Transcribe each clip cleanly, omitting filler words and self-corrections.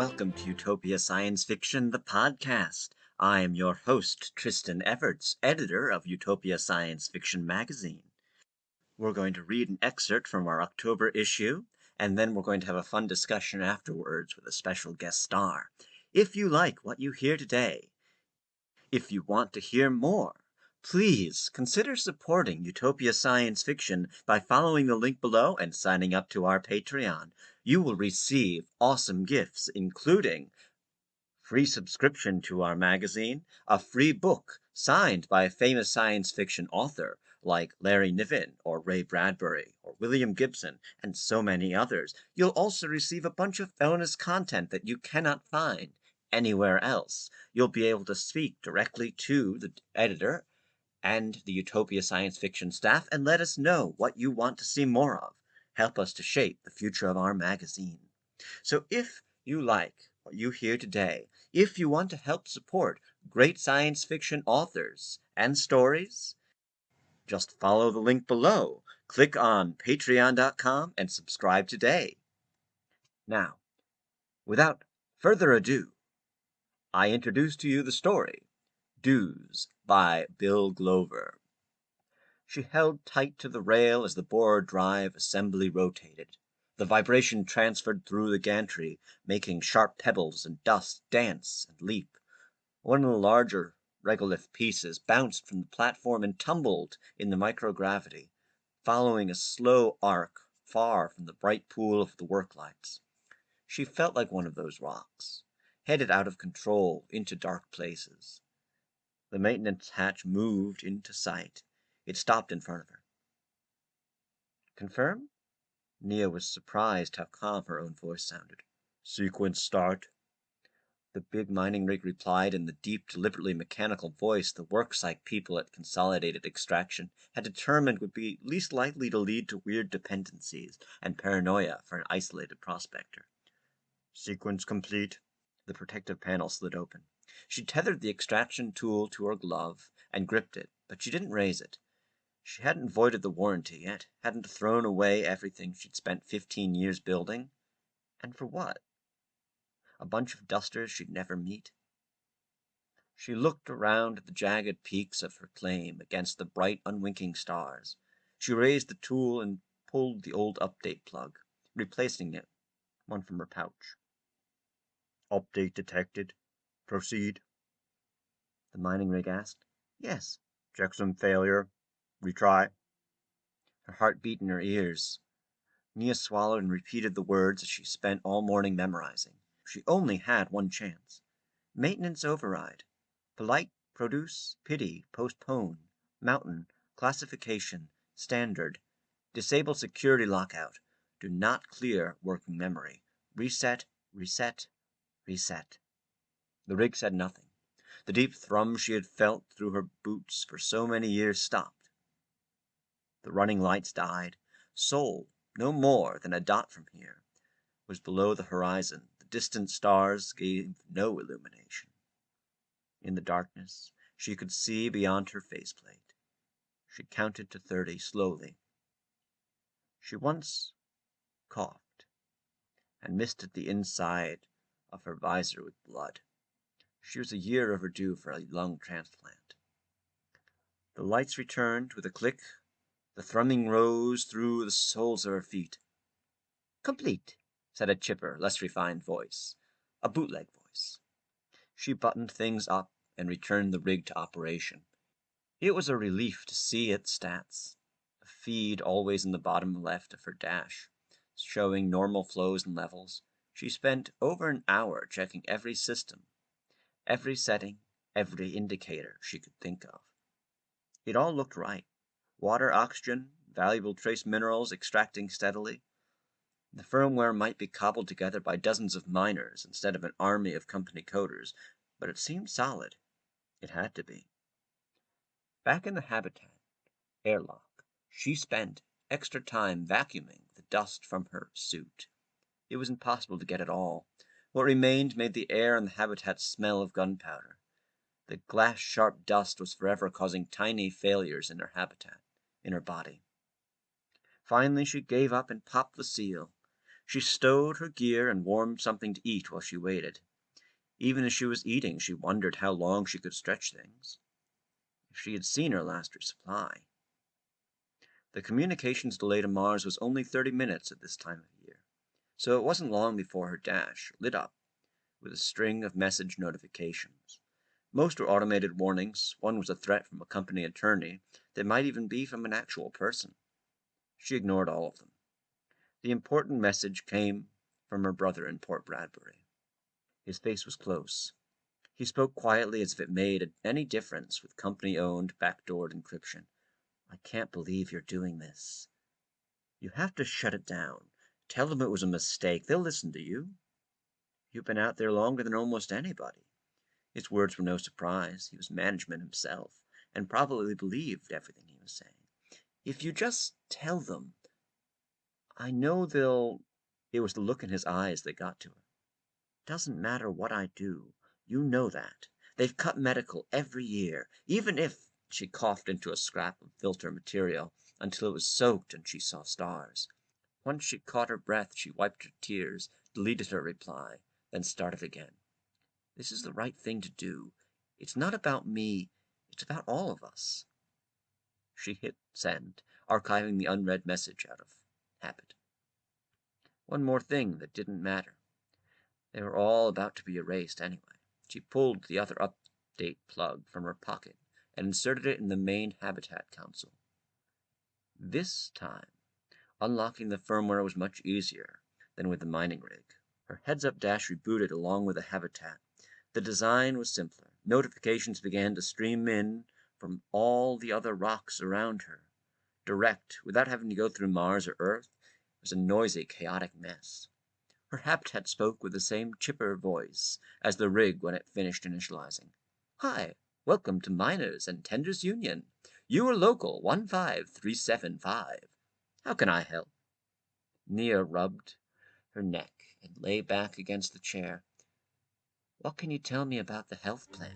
welcome to Utopia Science Fiction, the podcast. I am your host, Tristan Everts, editor of Utopia Science Fiction magazine. We're going to read an excerpt from our October issue, and then we're going to have a fun discussion afterwards with a special guest star. If you like what you hear today, if you want to hear more, please consider supporting Utopia Science Fiction by following the link below and signing up to our Patreon. You will receive awesome gifts, including free subscription to our magazine, a free book signed by a famous science fiction author like Larry Niven or Ray Bradbury or William Gibson and so many others. You'll also receive a bunch of bonus content that you cannot find anywhere else. You'll be able to speak directly to the editor and the Utopia Science Fiction staff and let us know what you want to see more of. Help us to shape the future of our magazine. So if you like what you hear today, if you want to help support great science fiction authors and stories, just follow the link below, click on patreon.com and subscribe today. Now, without further ado, I introduce to you the story, Dues by Bill Glover. She held tight to the rail as the borer drive assembly rotated. The vibration transferred through the gantry, making sharp pebbles and dust dance and leap. One of the larger regolith pieces bounced from the platform and tumbled in the microgravity, following a slow arc far from the bright pool of the work lights. She felt like one of those rocks, headed out of control into dark places. The maintenance hatch moved into sight. It stopped in front of her. Confirm? Nia was surprised how calm her own voice sounded. Sequence start. The big mining rig replied in the deep, deliberately mechanical voice the worksite people at Consolidated Extraction had determined would be least likely to lead to weird dependencies and paranoia for an isolated prospector. Sequence complete. The protective panel slid open. She tethered the extraction tool to her glove and gripped it, but she didn't raise it. She hadn't voided the warranty yet, hadn't thrown away everything she'd spent 15 years building. And for what? A bunch of dusters she'd never meet? She looked around at the jagged peaks of her claim against the bright, unwinking stars. She raised the tool and pulled the old update plug, replacing it, one from her pouch. Update detected. Proceed. The mining rig asked. Yes. Checksum failure. Retry. Her heart beat in her ears. Nia swallowed and repeated the words that she spent all morning memorizing. She only had one chance. Maintenance override. Polite, produce, pity, postpone, mountain, classification, standard, disable security lockout, do not clear working memory, reset, reset, reset. The rig said nothing. The deep thrum she had felt through her boots for so many years stopped. The running lights died. Sol, no more than a dot from here, was below the horizon. The distant stars gave no illumination. In the darkness, she could see beyond her faceplate. She counted to 30 slowly. She once coughed and misted the inside of her visor with blood. She was a year overdue for a lung transplant. The lights returned with a click. The thrumming rose through the soles of her feet. Complete, said a chipper, less refined voice, a bootleg voice. She buttoned things up and returned the rig to operation. It was a relief to see its stats. A feed always in the bottom left of her dash, showing normal flows and levels. She spent over an hour checking every system, every setting, every indicator she could think of. It all looked right. Water, oxygen, valuable trace minerals extracting steadily. The firmware might be cobbled together by dozens of miners instead of an army of company coders, but it seemed solid. It had to be. Back in the habitat airlock, she spent extra time vacuuming the dust from her suit. It was impossible to get it all. What remained made the air in the habitat smell of gunpowder. The glass-sharp dust was forever causing tiny failures in her habitat, in her body. Finally, she gave up and popped the seal. She stowed her gear and warmed something to eat while she waited. Even as she was eating, she wondered how long she could stretch things. If she had seen her last resupply. The communications delay to Mars was only 30 minutes at this time of year, so it wasn't long before her dash lit up with a string of message notifications. Most were automated warnings. One was a threat from a company attorney that might even be from an actual person. She ignored all of them. The important message came from her brother in Port Bradbury. His face was close. He spoke quietly as if it made any difference with company-owned, backdoored encryption. I can't believe you're doing this. You have to shut it down. Tell them it was a mistake. They'll listen to you. You've been out there longer than almost anybody. His words were no surprise. He was management himself, and probably believed everything he was saying. If you just tell them, I know they'll... It was the look in his eyes that got to her. Doesn't matter what I do. You know that. They've cut medical every year, even if... She coughed into a scrap of filter material until it was soaked and she saw stars. Once she caught her breath, she wiped her tears, deleted her reply, then started again. This is the right thing to do. It's not about me. It's about all of us. She hit send, archiving the unread message out of habit. One more thing that didn't matter. They were all about to be erased anyway. She pulled the other update plug from her pocket and inserted it in the main habitat console. This time, unlocking the firmware was much easier than with the mining rig. Her heads-up dash rebooted along with the habitat. The design was simpler. Notifications began to stream in from all the other rocks around her. Direct, without having to go through Mars or Earth. It was a noisy, chaotic mess. Her habitat spoke with the same chipper voice as the rig when it finished initializing. Hi, welcome to Miners and Tenders Union. You are local 15375. How can I help? Nia rubbed her neck and lay back against the chair. What can you tell me about the health plan?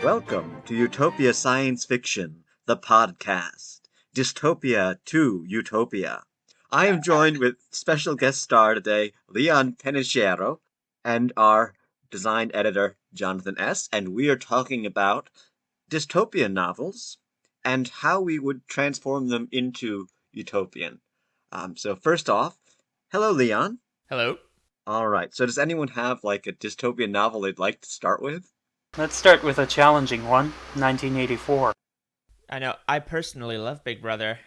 Welcome to Utopia Science Fiction, the podcast. Dystopia to Utopia. I am joined with special guest star today, Leon Perniciaro, and our design editor, Jonathan S., and we are talking about dystopian novels and how we would transform them into utopian. So first off, hello, Leon. Hello. All right, so does anyone have like a dystopian novel they'd like to start with? Let's start with a challenging one, 1984. I know, I personally love Big Brother.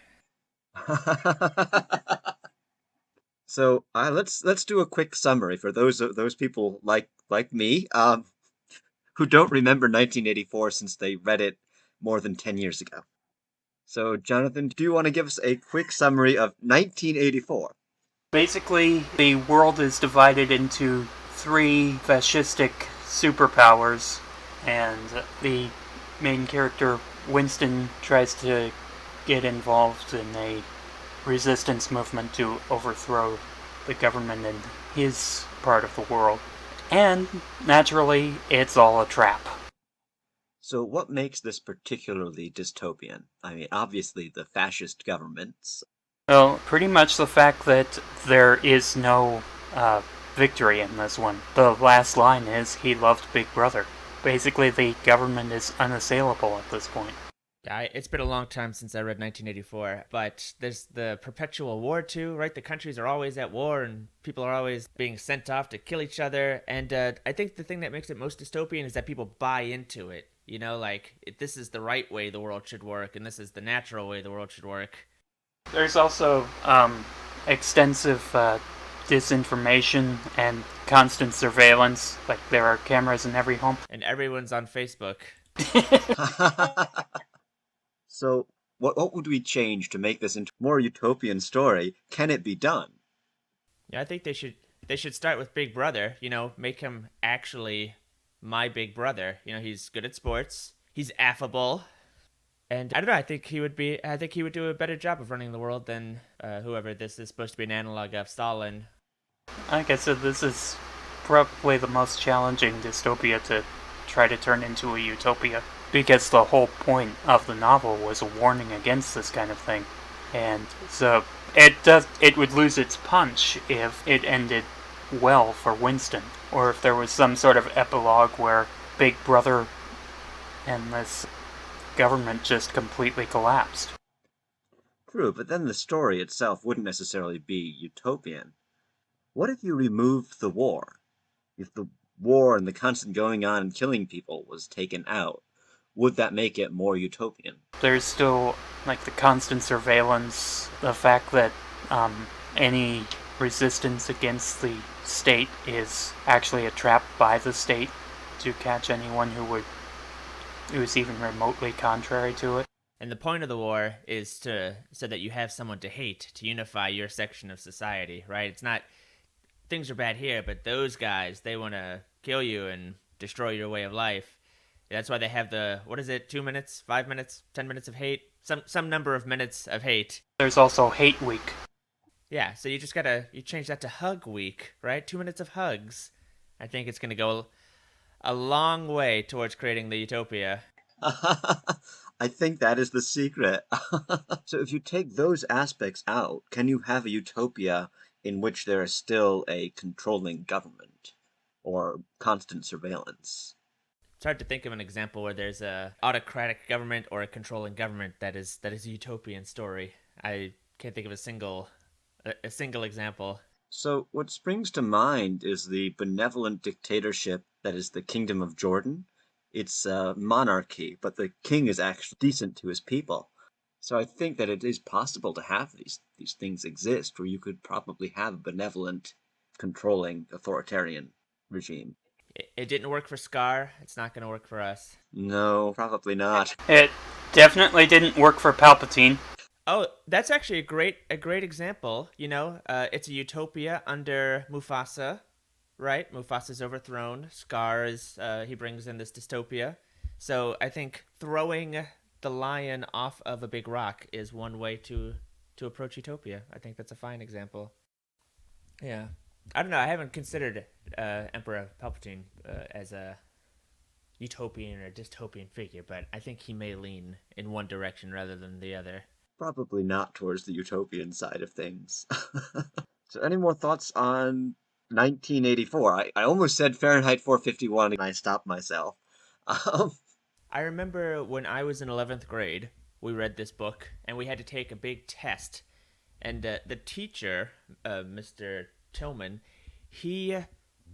So let's do a quick summary for those people like me who don't remember 1984 since they read it more than 10 years ago. So Jonathan, do you want to give us a quick summary of 1984? Basically, the world is divided into three fascistic superpowers, and the main character, Winston, tries to get involved in a resistance movement to overthrow the government in his part of the world. And, naturally, it's all a trap. So what makes this particularly dystopian? I mean, obviously the fascist governments. Well, pretty much the fact that there is no victory in this one. The last line is, he loved Big Brother. Basically, the government is unassailable at this point. Yeah, it's been a long time since I read 1984, but there's the perpetual war too, right? The countries are always at war and people are always being sent off to kill each other. And I think the thing that makes it most dystopian is that people buy into it. You know, like, this is the right way the world should work and this is the natural way the world should work. There's also extensive disinformation and constant surveillance. Like, there are cameras in every home. And everyone's on Facebook. So what would we change to make this into a more utopian story? Can it be done? Yeah, I think they should start with Big Brother, you know, make him actually my big brother. You know, he's good at sports, he's affable, And I don't know. I think he would do a better job of running the world than whoever this is supposed to be an analog of, Stalin. Like I said, this is probably the most challenging dystopia to try to turn into a utopia, because the whole point of the novel was a warning against this kind of thing. And so it would lose its punch if it ended well for Winston, or if there was some sort of epilogue where Big Brother and this government just completely collapsed. True, but then the story itself wouldn't necessarily be utopian. What if you removed the war? If the war and the constant going on and killing people was taken out, would that make it more utopian? There's still, like, the constant surveillance, the fact that any resistance against the state is actually a trap by the state to catch anyone who is even remotely contrary to it. And the point of the war is so that you have someone to hate, to unify your section of society, right? It's not things are bad here, but those guys, they want to kill you and destroy your way of life. That's why they have the, what is it, 2 minutes, 5 minutes, 10 minutes of hate? Some number of minutes of hate. There's also Hate Week. Yeah, so you change that to Hug Week, right? 2 minutes of hugs. I think it's going to go a long way towards creating the utopia. I think that is the secret. So if you take those aspects out, can you have a utopia in which there is still a controlling government or constant surveillance? It's hard to think of an example where there's a autocratic government or a controlling government that is a utopian story. I can't think of a single example. So what springs to mind is the benevolent dictatorship that is the Kingdom of Jordan. It's a monarchy, but the king is actually decent to his people. So I think that it is possible to have these things exist where you could probably have a benevolent, controlling, authoritarian regime. It didn't work for Scar. It's not going to work for us. No, probably not. It definitely didn't work for Palpatine. Oh, that's actually a great example. You know, it's a utopia under Mufasa, right? Mufasa's overthrown. Scar is he brings in this dystopia. So I think throwing the lion off of a big rock is one way to approach utopia. I think that's a fine example. Yeah, I don't know. I haven't considered Emperor Palpatine as a utopian or dystopian figure, but I think he may lean in one direction rather than the other. Probably not towards the utopian side of things. So any more thoughts on 1984? I almost said Fahrenheit 451 and I stopped myself. Um, I remember when I was in 11th grade, we read this book, and we had to take a big test. And the teacher, Mr. Tillman, he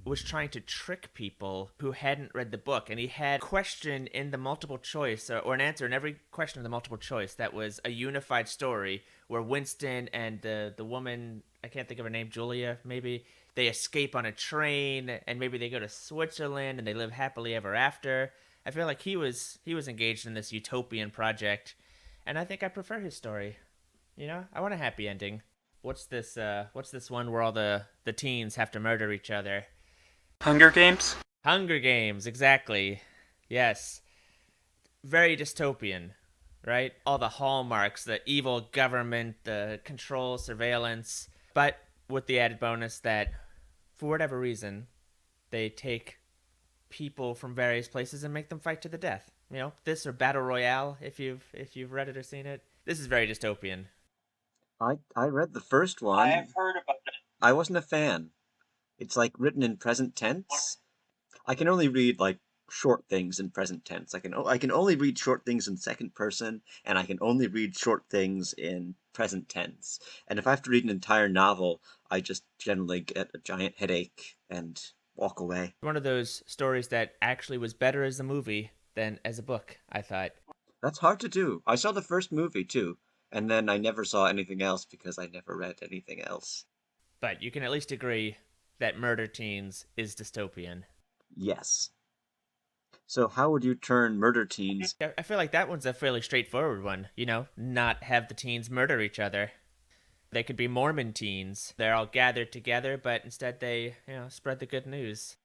was trying to trick people who hadn't read the book, and he had a question in the multiple choice, or an answer in every question in the multiple choice that was a unified story where Winston and the woman, I can't think of her name, Julia maybe, they escape on a train, and maybe they go to Switzerland and they live happily ever after. I feel like he was engaged in this utopian project, and I think I prefer his story. You know, I want a happy ending. What's this one where all the teens have to murder each other? Hunger Games? Hunger Games, exactly. Yes. Very dystopian, right? All the hallmarks, the evil government, the control, surveillance, but with the added bonus that, for whatever reason, they take people from various places and make them fight to the death. You know, this or Battle Royale, if you've read it or seen it. This is very dystopian. I read the first one. I have heard about it. I wasn't a fan. It's like written in present tense. I can only read like short things in present tense. I can only read short things in second person, and I can only read short things in present tense. And if I have to read an entire novel, I just generally get a giant headache and walk away. One of those stories that actually was better as a movie than as a book, I thought. That's hard to do. I saw the first movie too, and then I never saw anything else because I never read anything else. But you can at least agree that Murder Teens is dystopian. Yes. So how would you turn Murder Teens? I feel like that one's a fairly straightforward one, you know, not have the teens murder each other. They could be Mormon teens. They're all gathered together, but instead they, spread the good news.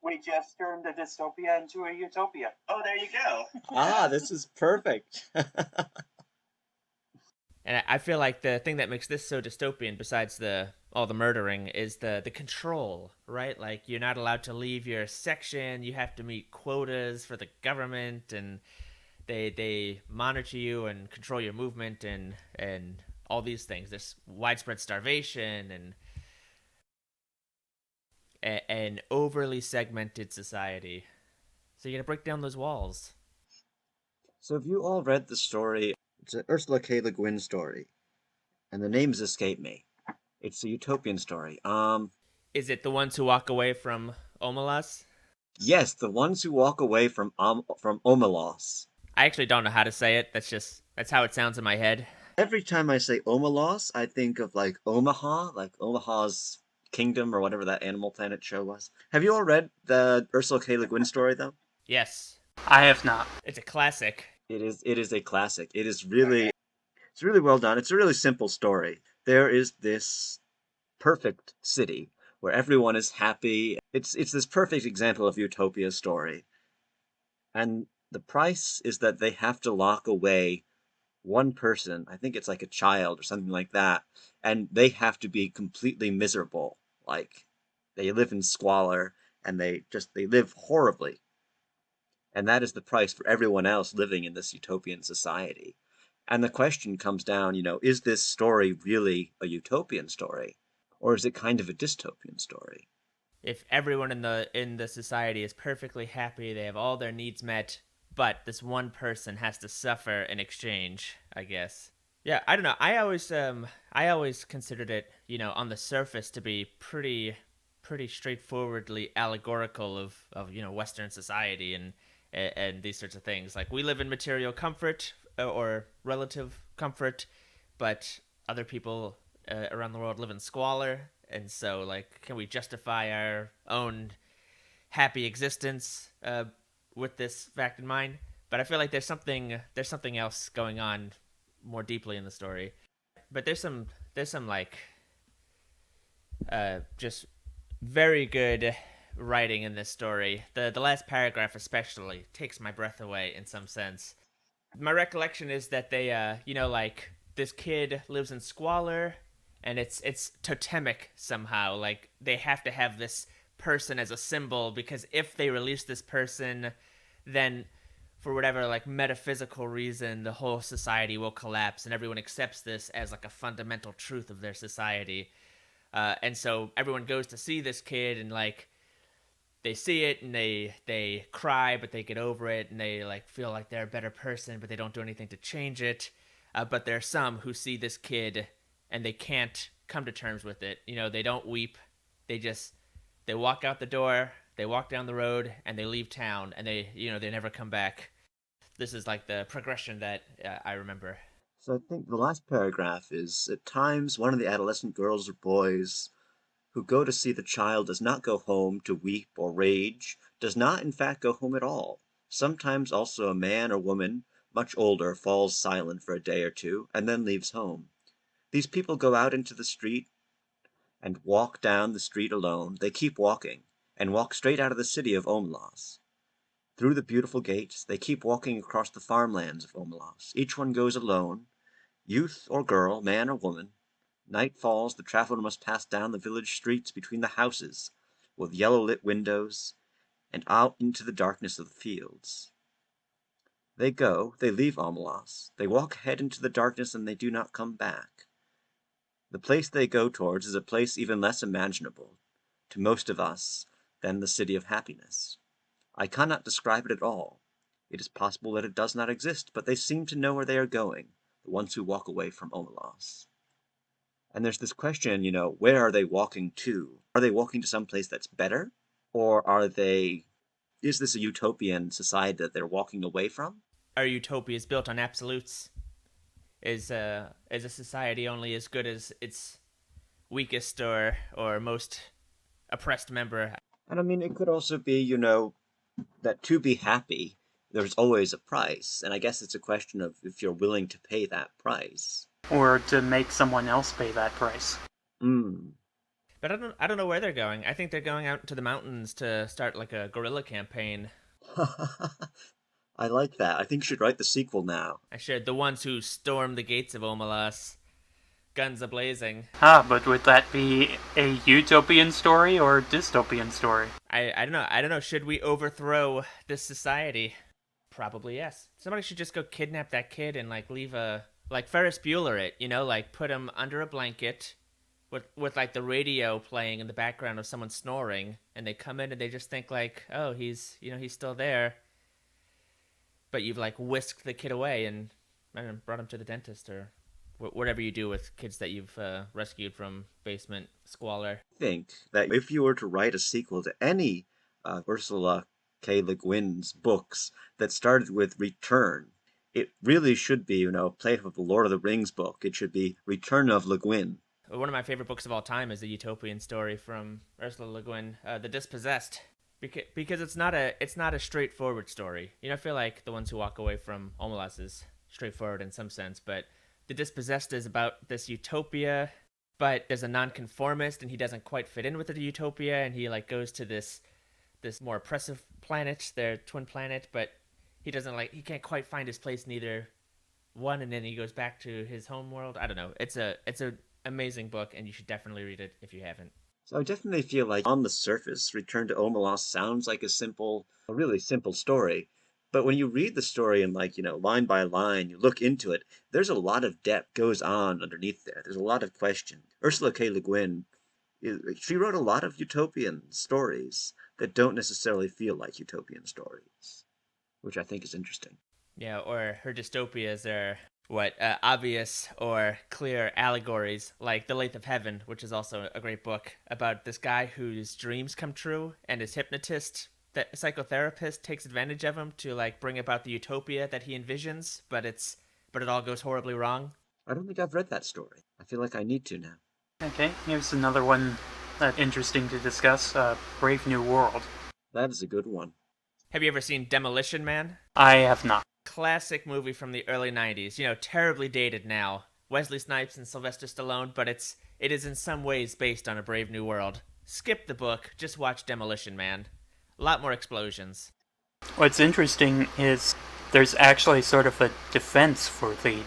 We just turned a dystopia into a utopia. Oh, there you go. This is perfect. And I feel like the thing that makes this so dystopian, besides all the murdering, is the control, right? Like, you're not allowed to leave your section. You have to meet quotas for the government, and they monitor you and control your movement and all these things. There's widespread starvation and an overly segmented society. So you gotta break down those walls. So have you all read the story? It's an Ursula K. Le Guin story, and the names escape me. It's a utopian story. Is it the ones who walk away from Omelas? Yes, the ones who walk away from Omelos. I actually don't know how to say it. That's how it sounds in my head. Every time I say Omelos, I think of like Omaha, like Omaha's Kingdom or whatever that Animal Planet show was. Have you all read the Ursula K. Le Guin story though? Yes, I have not. it's a classic. It is a classic. It's really well done. It's a really simple story. There is this perfect city where everyone is happy. It's this perfect example of Utopia's story. And the price is that they have to lock away one person. I think it's like a child or something like that, and they have to be completely miserable. Like, they live in squalor and they live horribly. And that is the price for everyone else living in this utopian society. And the question comes down, is this story really a utopian story? Or is it kind of a dystopian story? If everyone in the society is perfectly happy, they have all their needs met, but this one person has to suffer in exchange, I guess. Yeah, I don't know. I always considered it, on the surface to be pretty straightforwardly allegorical of Western society and these sorts of things. Like, we live in material comfort or relative comfort, but other people around the world live in squalor. And so, like, can we justify our own happy existence with this fact in mind? But I feel like there's something else going on more deeply in the story. But there's some like just very good writing in this story. The last paragraph especially takes my breath away in some sense. My recollection is that they like, this kid lives in squalor, and it's totemic somehow. Like, they have to have this person as a symbol, because if they release this person, then for whatever like metaphysical reason, the whole society will collapse, and everyone accepts this as like a fundamental truth of their society. And so everyone goes to see this kid, and like, they see it and they cry, but they get over it, and they like feel like they're a better person, but they don't do anything to change it. But there are some who see this kid and they can't come to terms with it. They don't weep. They walk out the door, they walk down the road, and they leave town, and they never come back. This is like the progression that I remember. So I think the last paragraph is, at times one of the adolescent girls or boys who go to see the child does not go home to weep or rage, does not in fact go home at all. Sometimes also a man or woman, much older, falls silent for a day or two, and then leaves home. These people go out into the street and walk down the street alone. They keep walking, and walk straight out of the city of Omelas. Through the beautiful gates, they keep walking across the farmlands of Omelas. Each one goes alone, youth or girl, man or woman. Night falls, the traveler must pass down the village streets between the houses, with yellow-lit windows, and out into the darkness of the fields. They leave Omelas. They walk ahead into the darkness, and they do not come back. The place they go towards is a place even less imaginable, to most of us, than the city of happiness. I cannot describe it at all. It is possible that it does not exist, but they seem to know where they are going, the ones who walk away from Omelas. And there's this question, where are they walking to? Are they walking to some place that's better? Or is this a utopian society that they're walking away from? Are utopias built on absolutes? Is a society only as good as its weakest or most oppressed member? And I mean, it could also be, that to be happy, there's always a price. And I guess it's a question of if you're willing to pay that price. Or to make someone else pay that price. But I don't know where they're going. I think they're going out into the mountains to start like a guerrilla campaign. I like that. I think you should write the sequel now. I shared the ones who stormed the gates of Omelas, guns a blazing. But would that be a utopian story or dystopian story? I don't know. I don't know. Should we overthrow this society? Probably yes. Somebody should just go kidnap that kid and like leave a like Ferris Bueller it, like put him under a blanket with like the radio playing in the background of someone snoring, and they come in and they just think like, oh, he's still there, but you've like whisked the kid away and I don't know, brought him to the dentist or whatever you do with kids that you've rescued from basement squalor. I think that if you were to write a sequel to any Ursula K. Le Guin's books that started with Return, it really should be, a play of the Lord of the Rings book. It should be Return of Le Guin. One of my favorite books of all time is a Utopian story from Ursula Le Guin, The Dispossessed, because it's not a straightforward story. I feel like The Ones Who Walk Away from Omelas is straightforward in some sense, but The Dispossessed is about this utopia, but there's a nonconformist and he doesn't quite fit in with the utopia, and he like goes to this more oppressive planet, their twin planet, but he can't quite find his place in either one, and then he goes back to his home world. I don't know. It's a amazing book, and you should definitely read it if you haven't. So I definitely feel like on the surface, Return to Omelas sounds like a really simple story. But when you read the story and line by line, you look into it, there's a lot of depth goes on underneath there. There's a lot of question. Ursula K. Le Guin, she wrote a lot of utopian stories that don't necessarily feel like utopian stories, which I think is interesting. Yeah, or her dystopias are obvious or clear allegories, like The Lathe of Heaven, which is also a great book about this guy whose dreams come true, and his hypnotist, the psychotherapist, takes advantage of him to like bring about the utopia that he envisions, but it all goes horribly wrong. I don't think I've read that story. I feel like I need to now. Okay, here's another one that's interesting to discuss, Brave New World. That is a good one. Have you ever seen Demolition Man? I have not. Classic movie from the early 90s, terribly dated now. Wesley Snipes and Sylvester Stallone, but it is in some ways based on A Brave New World. Skip the book, just watch Demolition Man. A lot more explosions. What's interesting is there's actually sort of a defense for the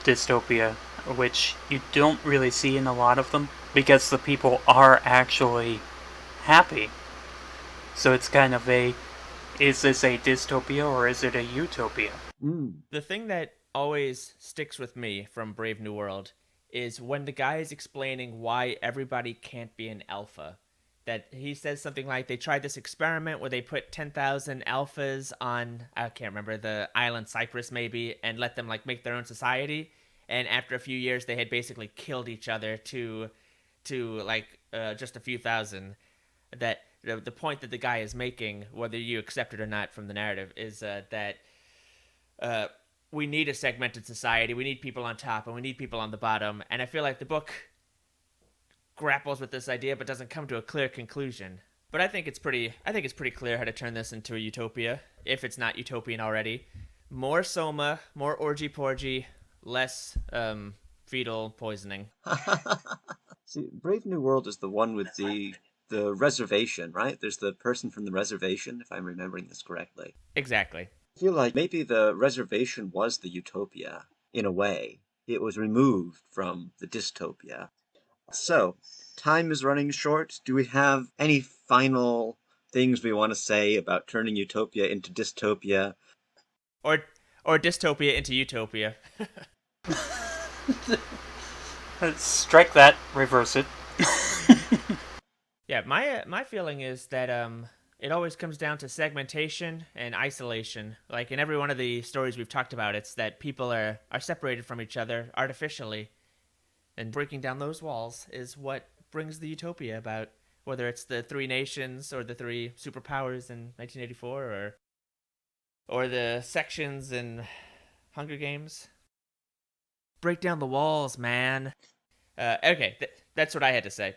dystopia, which you don't really see in a lot of them, because the people are actually happy. So it's kind of is this a dystopia or is it a utopia? The thing that always sticks with me from Brave New World is when the guy is explaining why everybody can't be an alpha. That he says something like they tried this experiment where they put 10,000 alphas on, I can't remember, the island Cyprus maybe, and let them like make their own society. And after a few years, they had basically killed each other to just a few thousand. That the point that the guy is making, whether you accept it or not from the narrative, is that we need a segmented society. We need people on top and we need people on the bottom. And I feel like the book grapples with this idea but doesn't come to a clear conclusion. But I think it's pretty clear how to turn this into a utopia, if it's not utopian already. More soma, more orgy-porgy, less fetal poisoning. See, Brave New World is the one with the reservation, right? There's the person from the reservation, if I'm remembering this correctly. Exactly. I feel like maybe the reservation was the utopia, in a way. It was removed from the dystopia. So, time is running short. Do we have any final things we want to say about turning utopia into dystopia? Or dystopia into utopia. Strike that, reverse it. Yeah, my feeling is that it always comes down to segmentation and isolation. Like in every one of the stories we've talked about, it's that people are separated from each other artificially. And breaking down those walls is what brings the utopia about. Whether it's the 3 nations or the 3 superpowers in 1984 or the sections in Hunger Games. Break down the walls, man. Okay, that's what I had to say.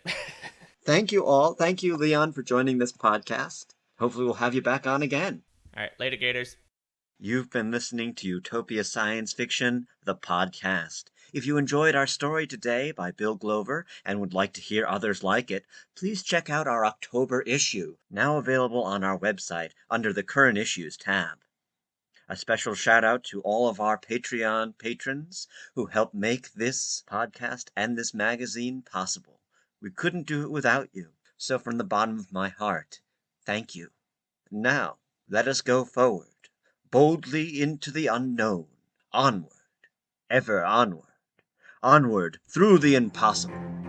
Thank you all. Thank you, Leon, for joining this podcast. Hopefully we'll have you back on again. All right, later, Gators. You've been listening to Utopia Science Fiction, the podcast. If you enjoyed our story today by Bill Glover and would like to hear others like it, please check out our October issue, now available on our website under the Current Issues tab. A special shout out to all of our Patreon patrons who help make this podcast and this magazine possible. We couldn't do it without you. So from the bottom of my heart, thank you. Now, let us go forward, boldly into the unknown, onward, ever onward, onward through the impossible.